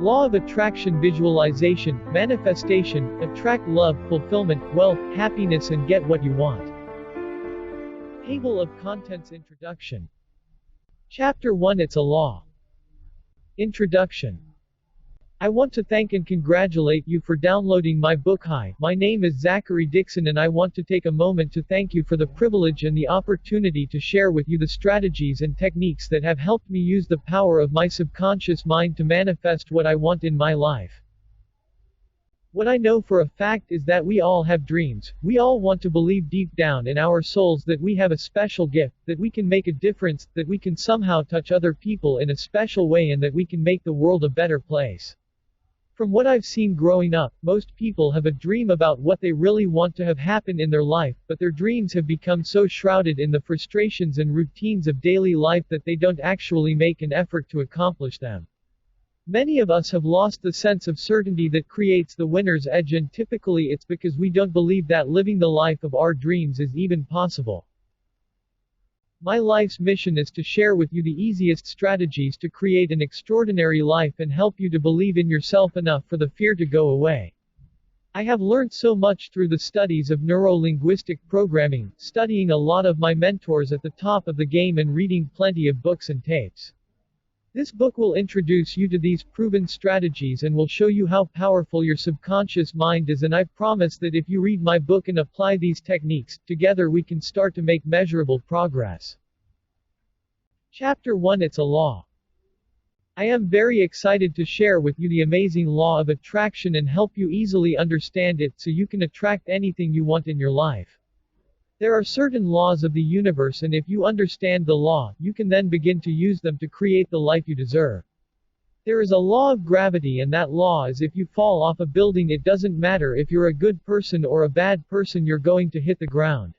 Law of attraction, visualization, manifestation, attract love, fulfillment, wealth, happiness and get what you want. Table of Contents Introduction. Chapter 1 It's a Law. Introduction. I want to thank and congratulate you for downloading my book. Hi, my name is Zachary Dixon and I want to take a moment to thank you for the privilege and the opportunity to share with you the strategies and techniques that have helped me use the power of my subconscious mind to manifest what I want in my life. What I know for a fact is that we all have dreams. We all want to believe deep down in our souls that we have a special gift, that we can make a difference, that we can somehow touch other people in a special way and that we can make the world a better place. From what I've seen growing up, most people have a dream about what they really want to have happen in their life, but their dreams have become so shrouded in the frustrations and routines of daily life that they don't actually make an effort to accomplish them. Many of us have lost the sense of certainty that creates the winner's edge, and typically it's because we don't believe that living the life of our dreams is even possible. My life's mission is to share with you the easiest strategies to create an extraordinary life and help you to believe in yourself enough for the fear to go away. I have learned so much through the studies of neuro-linguistic programming, studying a lot of my mentors at the top of the game and reading plenty of books and tapes. This book will introduce you to these proven strategies and will show you how powerful your subconscious mind is, and I promise that if you read my book and apply these techniques, together we can start to make measurable progress. Chapter 1 It's a Law. I am very excited to share with you the amazing law of attraction and help you easily understand it so you can attract anything you want in your life. There are certain laws of the universe, and if you understand the law, you can then begin to use them to create the life you deserve. There is a law of gravity, and that law is if you fall off a building, it doesn't matter if you're a good person or a bad person, you're going to hit the ground.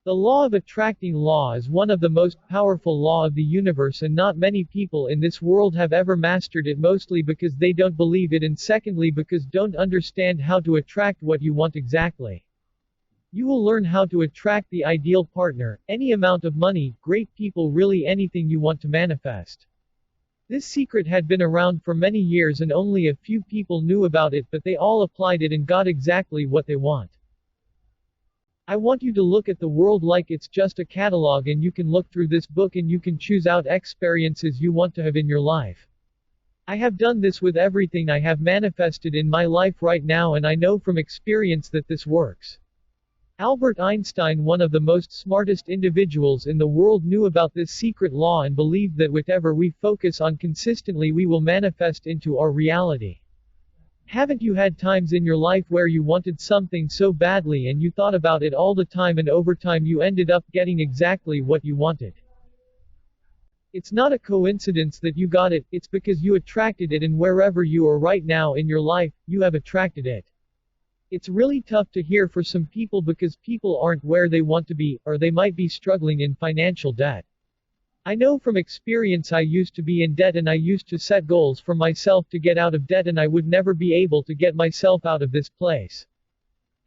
The law of attracting law is one of the most powerful law of the universe, and not many people in this world have ever mastered it, mostly because they don't believe it and secondly because don't understand how to attract what you want exactly. You will learn how to attract the ideal partner, any amount of money, great people, really anything you want to manifest. This secret had been around for many years and only a few people knew about it, but they all applied it and got exactly what they want. I want you to look at the world like it's just a catalog, and you can look through this book and you can choose out experiences you want to have in your life. I have done this with everything I have manifested in my life right now, and I know from experience that this works. Albert Einstein, one of the most smartest individuals in the world, knew about this secret law and believed that whatever we focus on consistently we will manifest into our reality. Haven't you had times in your life where you wanted something so badly and you thought about it all the time and over time you ended up getting exactly what you wanted? It's not a coincidence that you got it, it's because you attracted it, and wherever you are right now in your life, you have attracted it. It's really tough to hear for some people because people aren't where they want to be, or they might be struggling in financial debt. I know from experience. I used to be in debt and I used to set goals for myself to get out of debt, and I would never be able to get myself out of this place.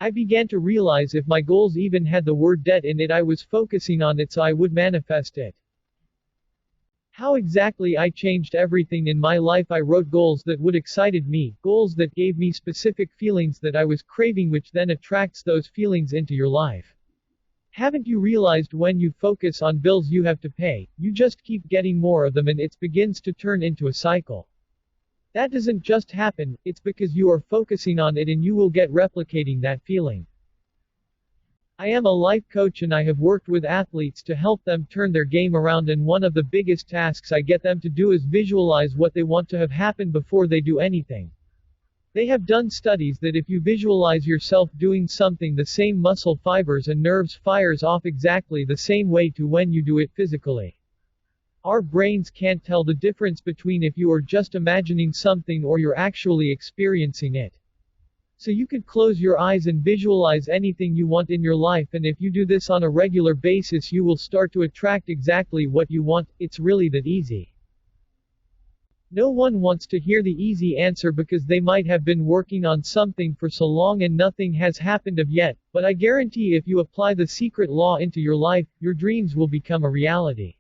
I began to realize if my goals even had the word debt in it, I was focusing on it so I would manifest it. How exactly I changed everything in my life. I wrote goals that would excited me, goals that gave me specific feelings that I was craving, which then attracts those feelings into your life. Haven't you realized when you focus on bills you have to pay, you just keep getting more of them and it begins to turn into a cycle? That doesn't just happen, it's because you are focusing on it and you will get replicating that feeling. I am a life coach and I have worked with athletes to help them turn their game around, and one of the biggest tasks I get them to do is visualize what they want to have happen before they do anything. They have done studies that if you visualize yourself doing something, the same muscle fibers and nerves fires off exactly the same way to when you do it physically. Our brains can't tell the difference between if you are just imagining something or you're actually experiencing it. So you could close your eyes and visualize anything you want in your life, and if you do this on a regular basis you will start to attract exactly what you want. It's really that easy. No one wants to hear the easy answer because they might have been working on something for so long and nothing has happened of yet, but I guarantee if you apply the secret law into your life, your dreams will become a reality.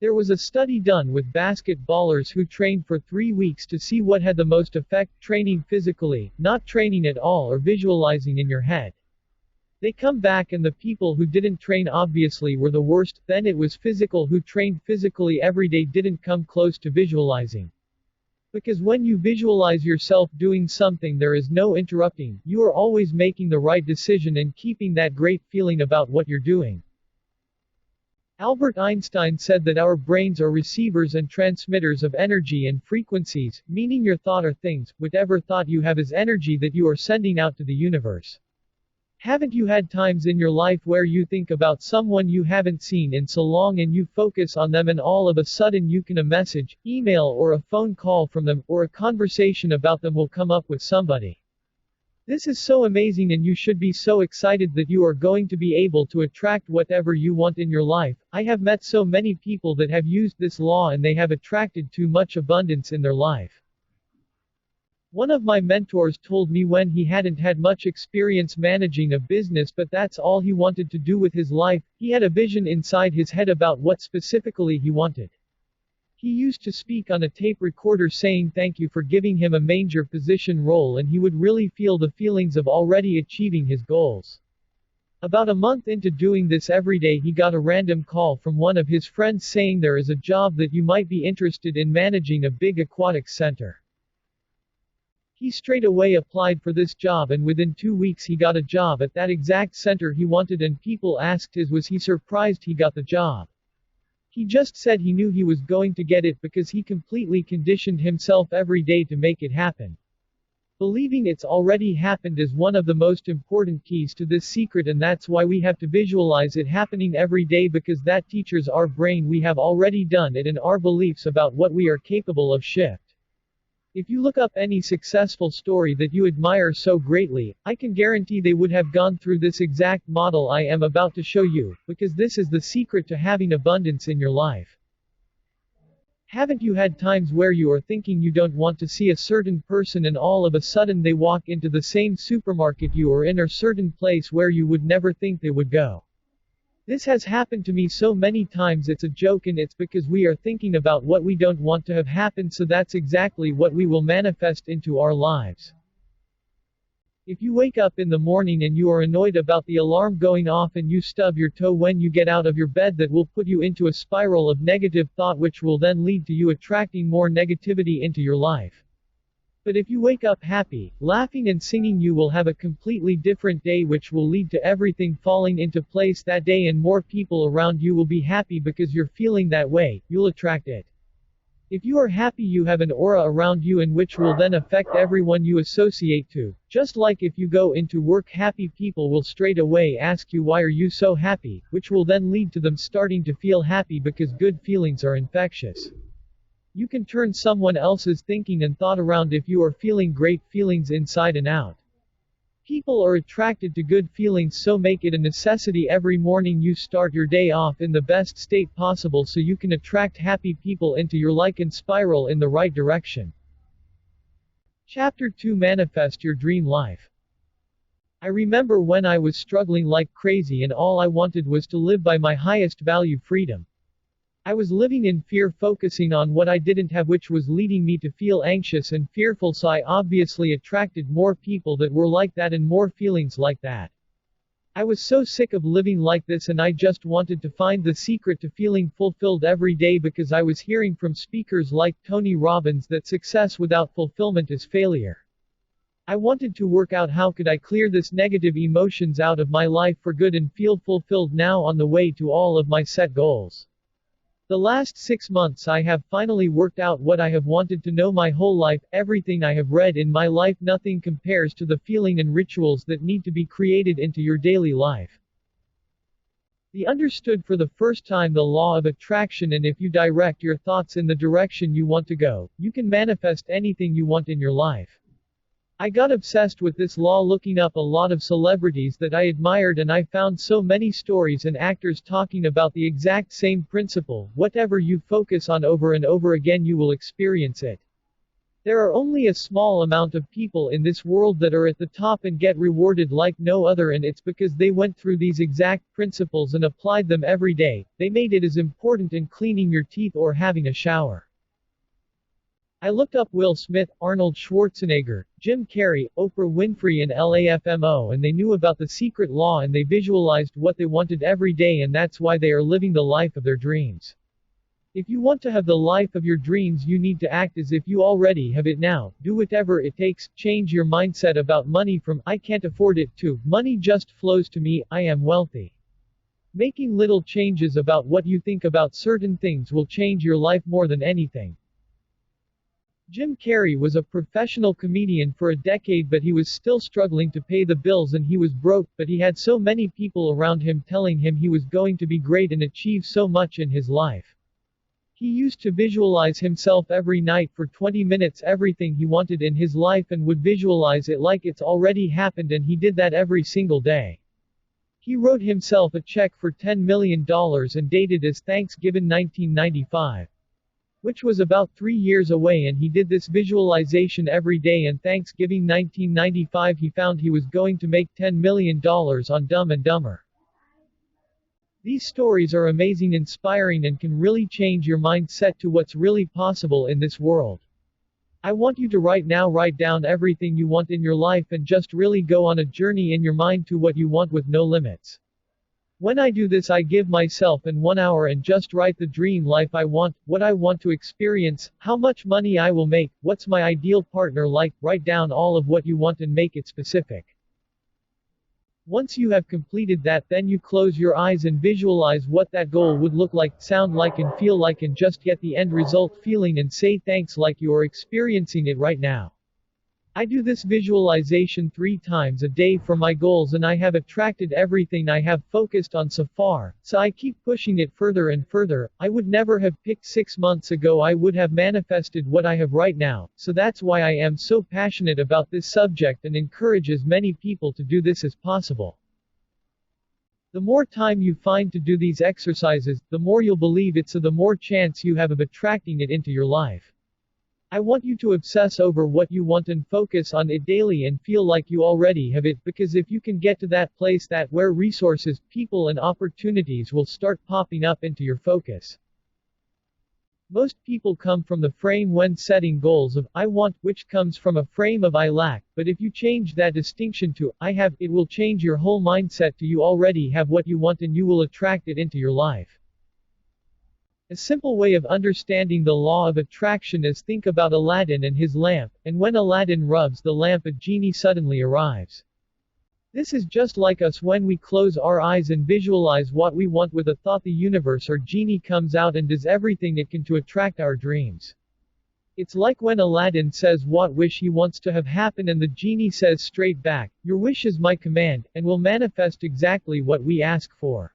There was a study done with basketballers who trained for 3 weeks to see what had the most effect: training physically, not training at all, or visualizing in your head. They come back and the people who didn't train obviously were the worst. Then it was physical who trained physically every day didn't come close to visualizing. Because when you visualize yourself doing something there is no interrupting, you are always making the right decision and keeping that great feeling about what you're doing. Albert Einstein said that our brains are receivers and transmitters of energy and frequencies, meaning your thought or things, whatever thought you have is energy that you are sending out to the universe. Haven't you had times in your life where you think about someone you haven't seen in so long and you focus on them and all of a sudden you can a message, email or a phone call from them, or a conversation about them will come up with somebody? This is so amazing and you should be so excited that you are going to be able to attract whatever you want in your life. I have met so many people that have used this law and they have attracted too much abundance in their life. One of my mentors told me when he hadn't had much experience managing a business but that's all he wanted to do with his life, he had a vision inside his head about what specifically he wanted. He used to speak on a tape recorder saying thank you for giving him a major position role and he would really feel the feelings of already achieving his goals. About a month into doing this every day he got a random call from one of his friends saying there is a job that you might be interested in managing a big aquatics center. He straight away applied for this job and within 2 weeks he got a job at that exact center he wanted and people asked was he surprised he got the job. He just said he knew he was going to get it because he completely conditioned himself every day to make it happen. Believing it's already happened is one of the most important keys to this secret and that's why we have to visualize it happening every day because that teaches our brain we have already done it and our beliefs about what we are capable of shift. If you look up any successful story that you admire so greatly, I can guarantee they would have gone through this exact model I am about to show you, because this is the secret to having abundance in your life. Haven't you had times where you are thinking you don't want to see a certain person and all of a sudden they walk into the same supermarket you are in or certain place where you would never think they would go? This has happened to me so many times it's a joke and it's because we are thinking about what we don't want to have happen so that's exactly what we will manifest into our lives. If you wake up in the morning and you are annoyed about the alarm going off and you stub your toe when you get out of your bed that will put you into a spiral of negative thought which will then lead to you attracting more negativity into your life. But if you wake up happy, laughing and singing you will have a completely different day which will lead to everything falling into place that day and more people around you will be happy because you're feeling that way, you'll attract it. If you are happy you have an aura around you and which will then affect everyone you associate to. Just like if you go into work happy people will straight away ask you why are you so happy, which will then lead to them starting to feel happy because good feelings are infectious. You can turn someone else's thinking and thought around if you are feeling great feelings inside and out. People are attracted to good feelings so make it a necessity every morning you start your day off in the best state possible so you can attract happy people into your life and spiral in the right direction. Chapter 2 Manifest Your Dream Life. I remember when I was struggling like crazy and all I wanted was to live by my highest value freedom. I was living in fear focusing on what I didn't have which was leading me to feel anxious and fearful so I obviously attracted more people that were like that and more feelings like that. I was so sick of living like this and I just wanted to find the secret to feeling fulfilled every day because I was hearing from speakers like Tony Robbins that success without fulfillment is failure. I wanted to work out how could I clear this negative emotions out of my life for good and feel fulfilled now on the way to all of my set goals. The last 6 months I have finally worked out what I have wanted to know my whole life, everything I have read in my life nothing compares to the feeling and rituals that need to be created into your daily life. They understood for the first time the law of attraction and if you direct your thoughts in the direction you want to go, you can manifest anything you want in your life. I got obsessed with this law looking up a lot of celebrities that I admired and I found so many stories and actors talking about the exact same principle, whatever you focus on over and over again you will experience it. There are only a small amount of people in this world that are at the top and get rewarded like no other, and it's because they went through these exact principles and applied them every day. They made it as important in cleaning your teeth or having a shower. I looked up Will Smith, Arnold Schwarzenegger, Jim Carrey, Oprah Winfrey and LAFMO, and they knew about the secret law and they visualized what they wanted every day, and that's why they are living the life of their dreams. If you want to have the life of your dreams, you need to act as if you already have it now. Do whatever it takes. Change your mindset about money from "I can't afford it" to "money just flows to me, I am wealthy." Making little changes about what you think about certain things will change your life more than anything. Jim Carrey was a professional comedian for a decade, but he was still struggling to pay the bills and he was broke, but he had so many people around him telling him he was going to be great and achieve so much in his life. He used to visualize himself every night for 20 minutes everything he wanted in his life and would visualize it like it's already happened, and he did that every single day. He wrote himself a check for $10 million and dated as Thanksgiving 1995. Which was about 3 years away, and he did this visualization every day, and Thanksgiving 1995 he found he was going to make $10 million on Dumb and Dumber. These stories are amazing, inspiring, and can really change your mindset to what's really possible in this world. I want you to write down everything you want in your life and just really go on a journey in your mind to what you want with no limits. When I do this, I give myself in 1 hour and just write the dream life I want, what I want to experience, how much money I will make, what's my ideal partner like. Write down all of what you want and make it specific. Once you have completed that, then you close your eyes and visualize what that goal would look like, sound like, and feel like, and just get the end result feeling and say thanks like you are experiencing it right now. I do this visualization 3 times a day for my goals, and I have attracted everything I have focused on so far, so I keep pushing it further and further. I would never have picked 6 months ago I would have manifested what I have right now, so that's why I am so passionate about this subject and encourage as many people to do this as possible. The more time you find to do these exercises, the more you'll believe it, so the more chance you have of attracting it into your life. I want you to obsess over what you want and focus on it daily and feel like you already have it, because if you can get to that place, that where resources, people and opportunities will start popping up into your focus. Most people come from the frame when setting goals of "I want," which comes from a frame of "I lack," but if you change that distinction to "I have," it will change your whole mindset to you already have what you want and you will attract it into your life. A simple way of understanding the law of attraction is think about Aladdin and his lamp, and when Aladdin rubs the lamp, a genie suddenly arrives. This is just like us when we close our eyes and visualize what we want with a thought, the universe or genie comes out and does everything it can to attract our dreams. It's like when Aladdin says what wish he wants to have happen, and the genie says straight back, "Your wish is my command," and will manifest exactly what we ask for.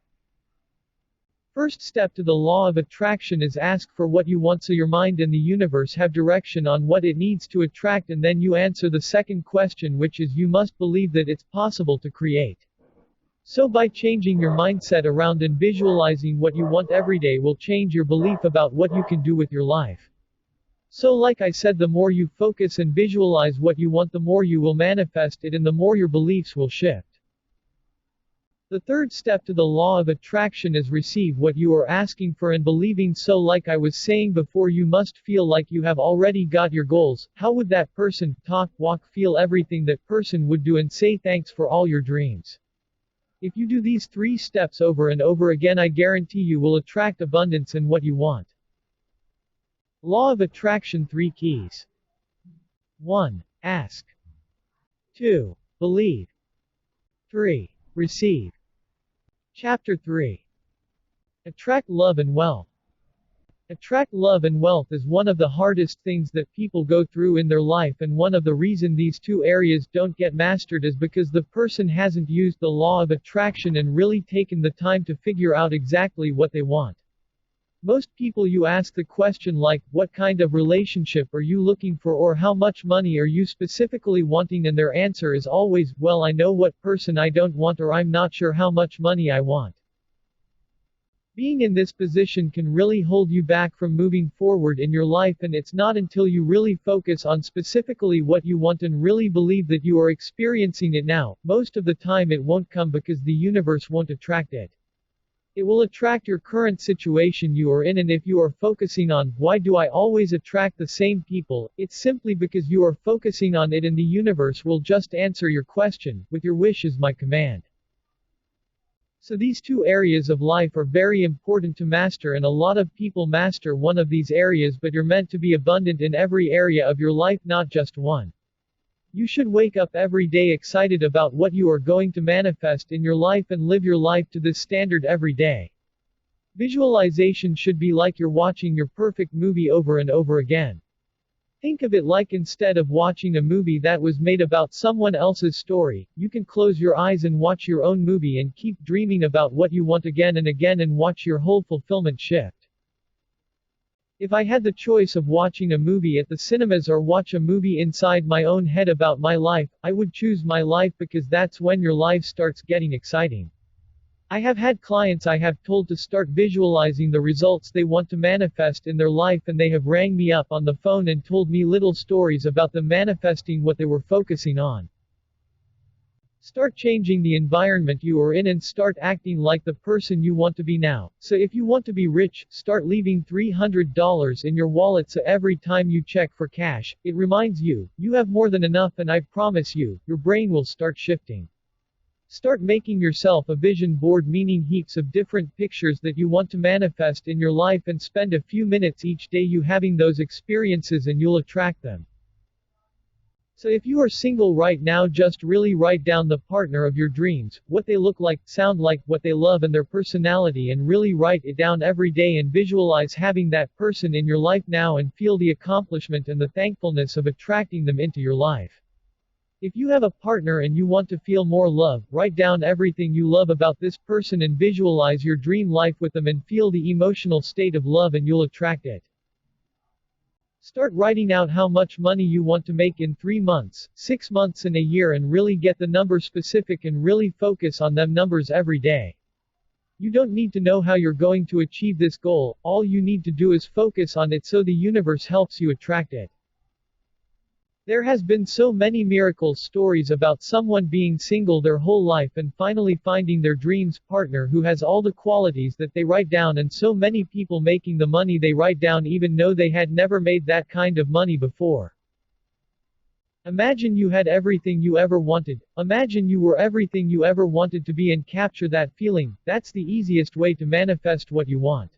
First step to the law of attraction is ask for what you want so your mind and the universe have direction on what it needs to attract, and then you answer the second question, which is you must believe that it's possible to create. So by changing your mindset around and visualizing what you want every day will change your belief about what you can do with your life. So like I said, the more you focus and visualize what you want, the more you will manifest it and the more your beliefs will shift. The third step to the law of attraction is receive what you are asking for and believing. So like I was saying before, you must feel like you have already got your goals. How would that person talk, walk, feel, everything that person would do, and say thanks for all your dreams? If you do these 3 steps over and over again, I guarantee you will attract abundance and what you want. Law of attraction 3 keys. 1. Ask. 2. Believe. 3. Receive. Chapter 3. Attract love and wealth. Attract love and wealth is one of the hardest things that people go through in their life, and one of the reason these 2 areas don't get mastered is because the person hasn't used the law of attraction and really taken the time to figure out exactly what they want. Most people, you ask the question like, what kind of relationship are you looking for, or how much money are you specifically wanting, and their answer is always, well, I know what person I don't want, or I'm not sure how much money I want. Being in this position can really hold you back from moving forward in your life, and it's not until you really focus on specifically what you want and really believe that you are experiencing it now. Most of the time it won't come because the universe won't attract it. It will attract your current situation you are in, and if you are focusing on, why do I always attract the same people, it's simply because you are focusing on it, and the universe will just answer your question, with your wish as my command. So these two areas of life are very important to master, and a lot of people master one of these areas, but you're meant to be abundant in every area of your life, not just one. You should wake up every day excited about what you are going to manifest in your life and live your life to this standard every day. Visualization should be like you're watching your perfect movie over and over again. Think of it like instead of watching a movie that was made about someone else's story, you can close your eyes and watch your own movie and keep dreaming about what you want again and again and watch your whole fulfillment shift. If I had the choice of watching a movie at the cinemas or watch a movie inside my own head about my life, I would choose my life, because that's when your life starts getting exciting. I have had clients I have told to start visualizing the results they want to manifest in their life, and they have rang me up on the phone and told me little stories about them manifesting what they were focusing on. Start changing the environment you are in and start acting like the person you want to be now. So if you want to be rich, start leaving $300 in your wallet, so every time you check for cash, it reminds you, you have more than enough, and I promise you, your brain will start shifting. Start making yourself a vision board, meaning heaps of different pictures that you want to manifest in your life, and spend a few minutes each day you having those experiences, and you'll attract them. So if you are single right now, just really write down the partner of your dreams, what they look like, sound like, what they love, and their personality, and really write it down every day and visualize having that person in your life now, and feel the accomplishment and the thankfulness of attracting them into your life. If you have a partner and you want to feel more love, write down everything you love about this person and visualize your dream life with them and feel the emotional state of love, and you'll attract it. Start writing out how much money you want to make in 3 months, 6 months, and a year, and really get the number specific and really focus on them numbers every day. You don't need to know how you're going to achieve this goal, all you need to do is focus on it, so the universe helps you attract it. There has been so many miracle stories about someone being single their whole life and finally finding their dreams partner who has all the qualities that they write down, and so many people making the money they write down even though they had never made that kind of money before. Imagine you had everything you ever wanted. Imagine you were everything you ever wanted to be, and capture that feeling. That's the easiest way to manifest what you want.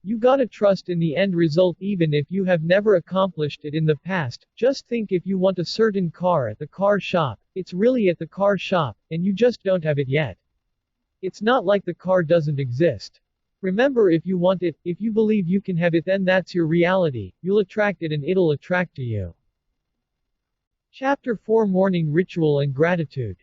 You gotta trust in the end result even if you have never accomplished it in the past. Just think, if you want a certain car at the car shop, it's really at the car shop, and you just don't have it yet. It's not like the car doesn't exist. Remember, if you want it, if you believe you can have it, then that's your reality. You'll attract it and it'll attract to you. Chapter 4: Morning Ritual and Gratitude.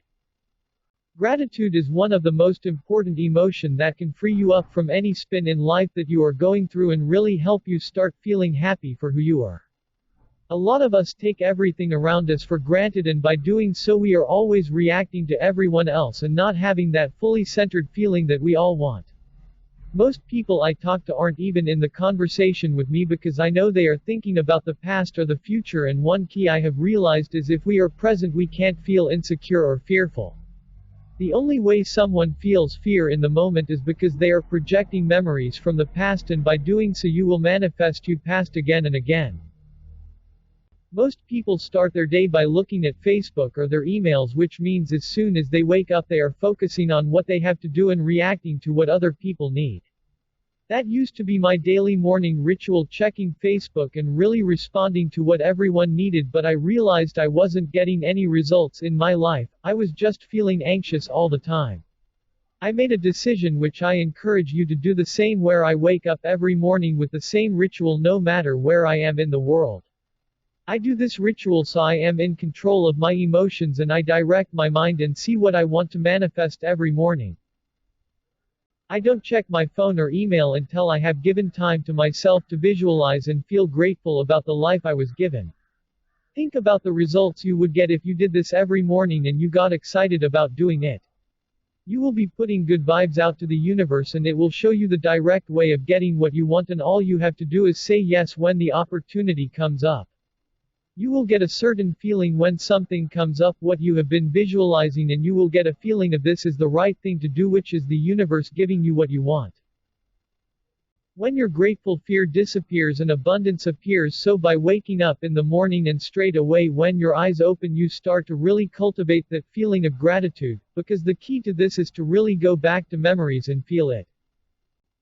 Gratitude is one of the most important emotion that can free you up from any spin in life that you are going through and really help you start feeling happy for who you are. A lot of us take everything around us for granted, and by doing so we are always reacting to everyone else and not having that fully centered feeling that we all want. Most people I talk to aren't even in the conversation with me because I know they are thinking about the past or the future, and one key I have realized is if we are present we can't feel insecure or fearful. The only way someone feels fear in the moment is because they are projecting memories from the past, and by doing so you will manifest your past again and again. Most people start their day by looking at Facebook or their emails, which means as soon as they wake up they are focusing on what they have to do and reacting to what other people need. That used to be my daily morning ritual, checking Facebook and really responding to what everyone needed, but I realized I wasn't getting any results in my life. I was just feeling anxious all the time. I made a decision which I encourage you to do the same, where I wake up every morning with the same ritual no matter where I am in the world. I do this ritual so I am in control of my emotions and I direct my mind and see what I want to manifest every morning. I don't check my phone or email until I have given time to myself to visualize and feel grateful about the life I was given. Think about the results you would get if you did this every morning and you got excited about doing it. You will be putting good vibes out to the universe and it will show you the direct way of getting what you want, and all you have to do is say yes when the opportunity comes up. You will get a certain feeling when something comes up what you have been visualizing, and you will get a feeling of this is the right thing to do, which is the universe giving you what you want. When you're grateful, fear disappears and abundance appears. So by waking up in the morning and straight away when your eyes open you start to really cultivate that feeling of gratitude, because the key to this is to really go back to memories and feel it.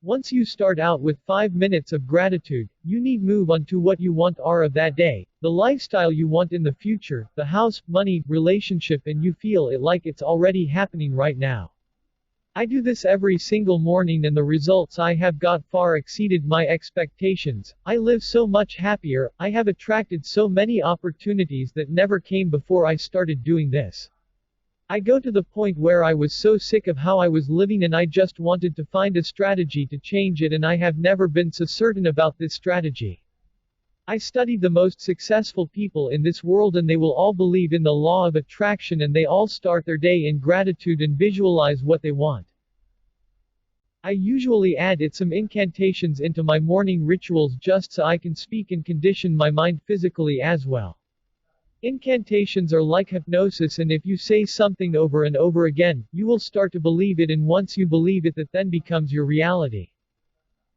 Once you start out with 5 minutes of gratitude, you need move on to what you want are of that day, the lifestyle you want in the future, the house, money, relationship, and you feel it like it's already happening right now. I do this every single morning and the results I have got far exceeded my expectations. I live so much happier, I have attracted so many opportunities that never came before I started doing this. I go to the point where I was so sick of how I was living and I just wanted to find a strategy to change it, and I have never been so certain about this strategy. I studied the most successful people in this world and they will all believe in the law of attraction and they all start their day in gratitude and visualize what they want. I usually add some incantations into my morning rituals just so I can speak and condition my mind physically as well. Incantations are like hypnosis, and if you say something over and over again, you will start to believe it, and once you believe it, that then becomes your reality.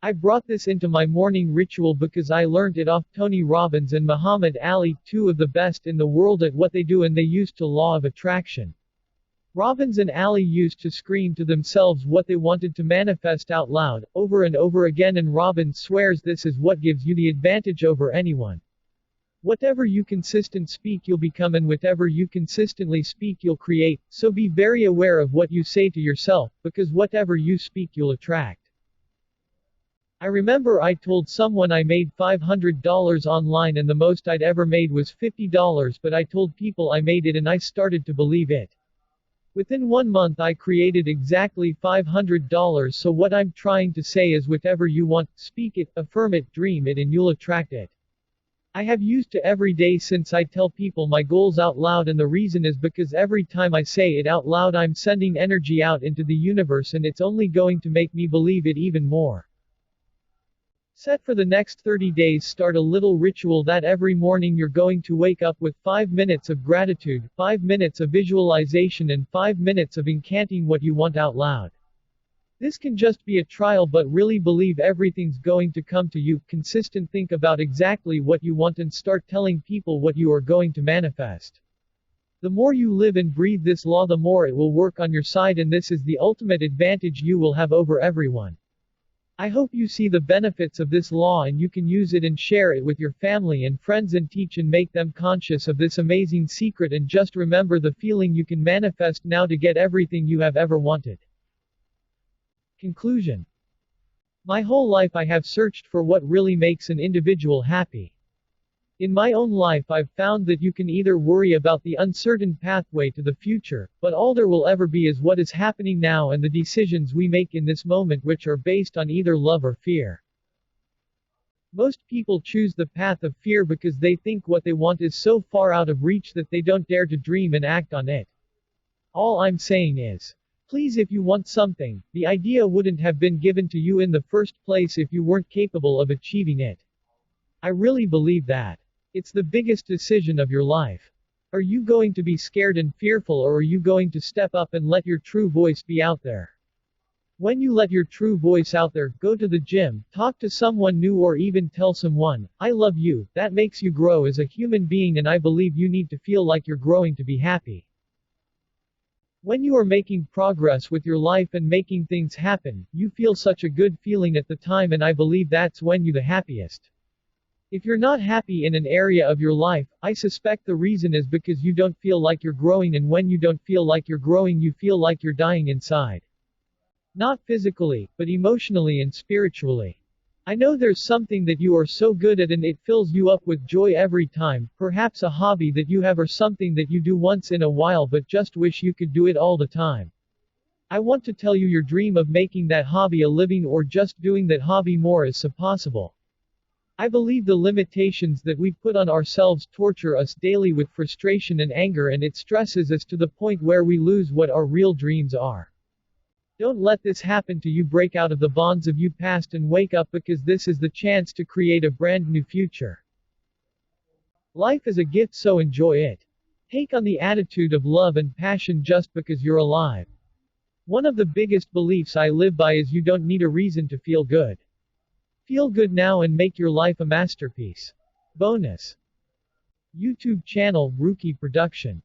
I brought this into my morning ritual because I learned it off Tony Robbins and Muhammad Ali, two of the best in the world at what they do, and they used to law of attraction. Robbins and Ali used to scream to themselves what they wanted to manifest out loud, over and over again, and Robbins swears this is what gives you the advantage over anyone. Whatever you consistent speak you'll become, and whatever you consistently speak you'll create, so be very aware of what you say to yourself, because whatever you speak you'll attract. I remember I told someone I made $500 online and the most I'd ever made was $50, but I told people I made it and I started to believe it. Within 1 month I created exactly $500, so what I'm trying to say is whatever you want, speak it, affirm it, dream it, and you'll attract it. I have used to every day since I tell people my goals out loud, and the reason is because every time I say it out loud I'm sending energy out into the universe and it's only going to make me believe it even more. Set for the next 30 days. Start a little ritual that every morning you're going to wake up with 5 minutes of gratitude, 5 minutes of visualization, and 5 minutes of incanting what you want out loud. This can just be a trial, but really believe everything's going to come to you. Consistent, think about exactly what you want and start telling people what you are going to manifest. The more you live and breathe this law, the more it will work on your side, and this is the ultimate advantage you will have over everyone. I hope you see the benefits of this law and you can use it and share it with your family and friends and teach and make them conscious of this amazing secret, and just remember the feeling you can manifest now to get everything you have ever wanted. Conclusion. My whole life I have searched for what really makes an individual happy. In my own life I've found that you can either worry about the uncertain pathway to the future, but all there will ever be is what is happening now and the decisions we make in this moment, which are based on either love or fear. Most people choose the path of fear because they think what they want is so far out of reach that they don't dare to dream and act on it. All I'm saying is, please, if you want something, the idea wouldn't have been given to you in the first place if you weren't capable of achieving it. I really believe that. It's the biggest decision of your life. Are you going to be scared and fearful, or are you going to step up and let your true voice be out there? When you let your true voice out there, go to the gym, talk to someone new, or even tell someone, I love you, that makes you grow as a human being, and I believe you need to feel like you're growing to be happy. When you are making progress with your life and making things happen, you feel such a good feeling at the time, and I believe that's when you're the happiest. If you're not happy in an area of your life, I suspect the reason is because you don't feel like you're growing, and when you don't feel like you're growing, you feel like you're dying inside. Not physically, but emotionally and spiritually. I know there's something that you are so good at and it fills you up with joy every time, perhaps a hobby that you have or something that you do once in a while but just wish you could do it all the time. I want to tell you, your dream of making that hobby a living or just doing that hobby more is so possible. I believe the limitations that we put on ourselves torture us daily with frustration and anger, and it stresses us to the point where we lose what our real dreams are. Don't let this happen to you. Break out of the bonds of your past and wake up, because this is the chance to create a brand new future. Life is a gift, so enjoy it. Take on the attitude of love and passion just because you're alive. One of the biggest beliefs I live by is you don't need a reason to feel good. Feel good now and make your life a masterpiece. Bonus. YouTube channel Ruki Production.